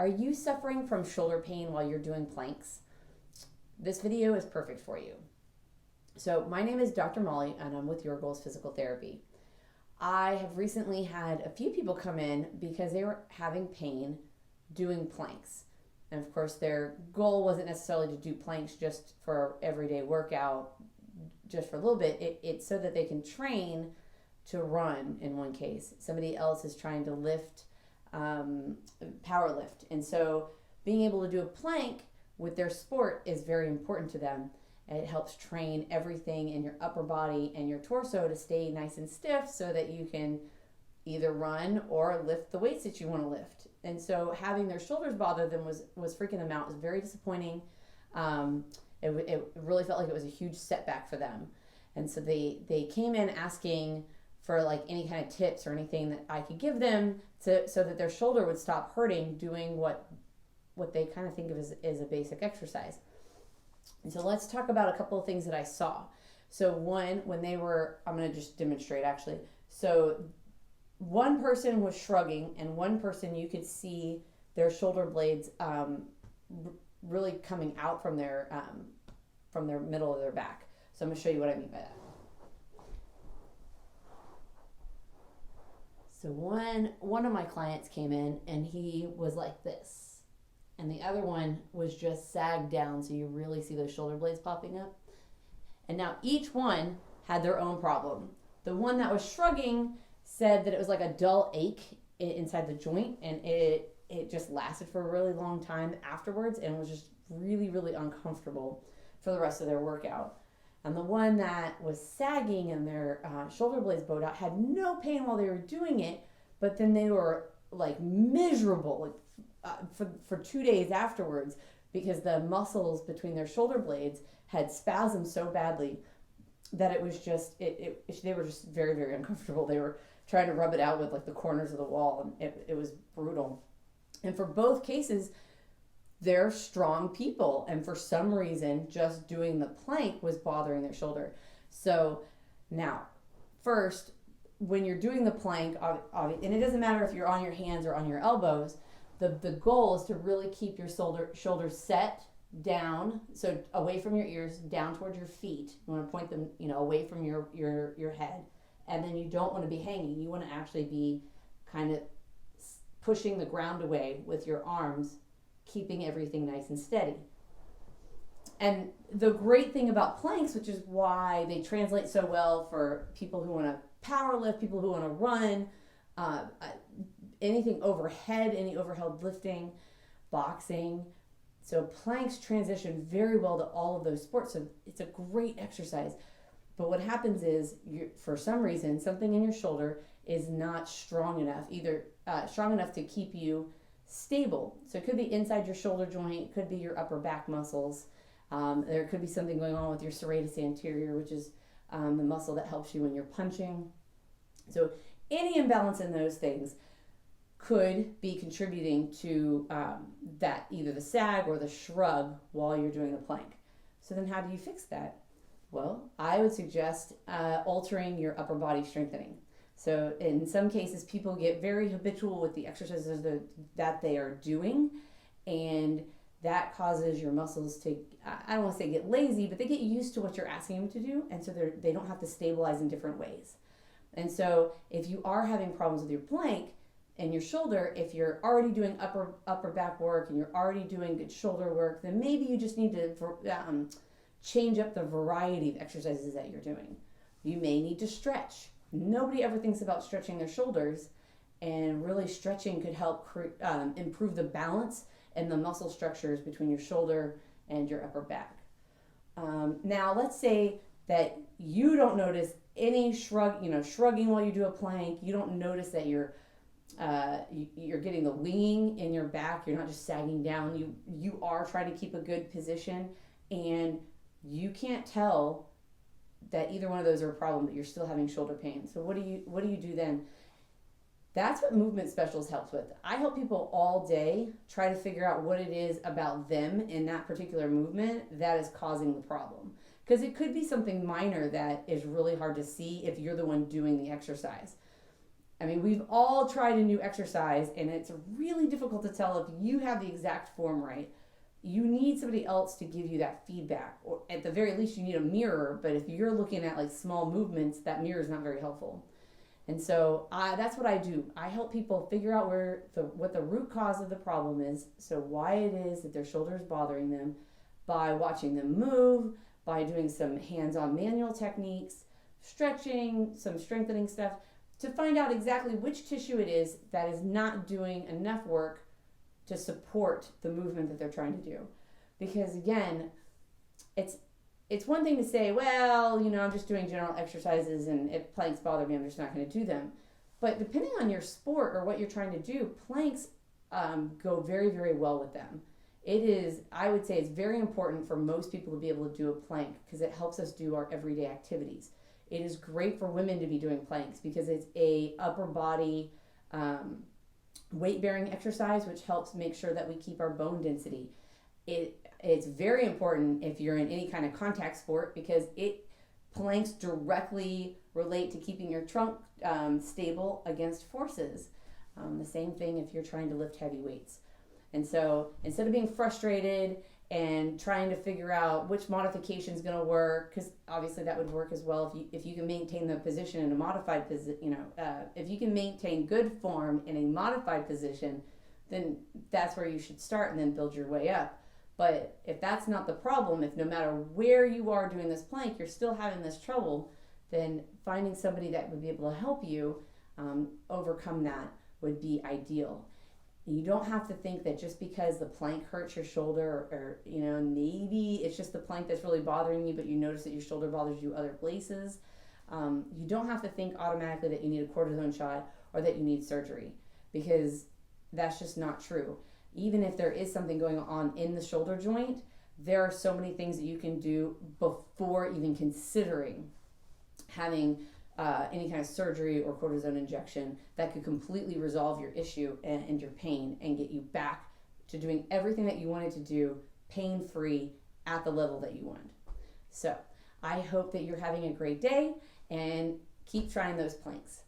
Are you suffering from shoulder pain while you're doing planks? This video is perfect for you. So my name is Dr. Molly and I'm with Your Goals Physical Therapy. I have recently had a few people come in because they were having pain doing planks. And of course their goal wasn't necessarily to do planks just for everyday workout, just for a little bit. It's so that they can train to run in one case. Somebody else is trying to lift, power lift. And so being able to do a plank with their sport is very important to them. It helps train everything in your upper body and your torso to stay nice and stiff so that you can either run or lift the weights that you want to lift. And so having their shoulders bother them was freaking them out. It was very disappointing. It really felt like it was a huge setback for them. And so they came in asking for like any kind of tips or anything that I could give them so that their shoulder would stop hurting doing what they kind of think of as a basic exercise. And so let's talk about a couple of things that I saw. So one, when they were, I'm going to just demonstrate actually. So one person was shrugging and one person you could see their shoulder blades really coming out from their middle of their back. So I'm going to show you what I mean by that. So one of my clients came in and he was like this. And the other one was just sagged down, so you really see those shoulder blades popping up. And now each one had their own problem. The one that was shrugging said that it was like a dull ache inside the joint, and it just lasted for a really long time afterwards and was just really, really uncomfortable for the rest of their workout. And the one that was sagging and their shoulder blades bowed out had no pain while they were doing it, but then they were like miserable, like for 2 days afterwards, because the muscles between their shoulder blades had spasmed so badly that it was just they were just very, very uncomfortable. They were trying to rub it out with like the corners of the wall, and it was brutal. And for both cases, they're strong people, and for some reason just doing the plank was bothering their shoulder. So now, first, when you're doing the plank, and it doesn't matter if you're on your hands or on your elbows, the goal is to really keep your shoulders set down, so away from your ears, down towards your feet. You want to point them, away from your head, and then you don't want to be hanging. You want to actually be kind of pushing the ground away with your arms, keeping everything nice and steady. And the great thing about planks, which is why they translate so well for people who want to power lift, people who want to run, anything overhead, any overhead lifting, boxing. So planks transition very well to all of those sports. So it's a great exercise. But what happens is, for some reason, something in your shoulder is not strong enough, either strong enough to keep you stable. So it could be inside your shoulder joint, it could be your upper back muscles. There could be something going on with your serratus anterior, which is the muscle that helps you when you're punching. So any imbalance in those things could be contributing to that, either the sag or the shrug while you're doing the plank. So then how do you fix that? Well, I would suggest altering your upper body strengthening. So in some cases, people get very habitual with the exercises that they are doing, and that causes your muscles to, I don't want to say get lazy, but they get used to what you're asking them to do, and so they don't have to stabilize in different ways. And so if you are having problems with your plank and your shoulder, if you're already doing upper back work and you're already doing good shoulder work, then maybe you just need to change up the variety of exercises that you're doing. You may need to stretch. Nobody ever thinks about stretching their shoulders, and really stretching could help improve the balance and the muscle structures between your shoulder and your upper back. Now, let's say that you don't notice any shrugging while you do a plank. You don't notice that you're getting the winging in your back. You're not just sagging down. You are trying to keep a good position, and you can't tell that either one of those are a problem, but you're still having shoulder pain. So what do you do then? That's what movement specialist helps with. I help people all day try to figure out what it is about them in that particular movement that is causing the problem. Because it could be something minor that is really hard to see if you're the one doing the exercise. I mean, we've all tried a new exercise, and it's really difficult to tell if you have the exact form right. You need somebody else to give you that feedback, or at the very least, you need a mirror. But if you're looking at like small movements, that mirror is not very helpful. And so that's what I do. I help people figure out what the root cause of the problem is, so why it is that their shoulder is bothering them, by watching them move, by doing some hands-on manual techniques, stretching, some strengthening stuff, to find out exactly which tissue it is that is not doing enough work to support the movement that they're trying to do. Because again, it's one thing to say, well, I'm just doing general exercises, and if planks bother me, I'm just not going to do them. But depending on your sport or what you're trying to do, planks go very, very well with them. I would say it's very important for most people to be able to do a plank, because it helps us do our everyday activities. It is great for women to be doing planks because it's a upper body weight-bearing exercise, which helps make sure that we keep our bone density. It's very important if you're in any kind of contact sport, because planks directly relate to keeping your trunk stable against forces. The same thing if you're trying to lift heavy weights. And so instead of being frustrated and trying to figure out which modification is going to work, because obviously that would work as well if you can maintain the position in a modified position. If you can maintain good form in a modified position, then that's where you should start and then build your way up. But if that's not the problem, if no matter where you are doing this plank, you're still having this trouble, then finding somebody that would be able to help you overcome that would be ideal. You don't have to think that just because the plank hurts your shoulder, or maybe it's just the plank that's really bothering you, but you notice that your shoulder bothers you other places. You don't have to think automatically that you need a cortisone shot or that you need surgery, because that's just not true. Even if there is something going on in the shoulder joint, there are so many things that you can do before even considering having any kind of surgery or cortisone injection that could completely resolve your issue and your pain and get you back to doing everything that you wanted to do pain-free at the level that you wanted. So I hope that you're having a great day, and keep trying those planks.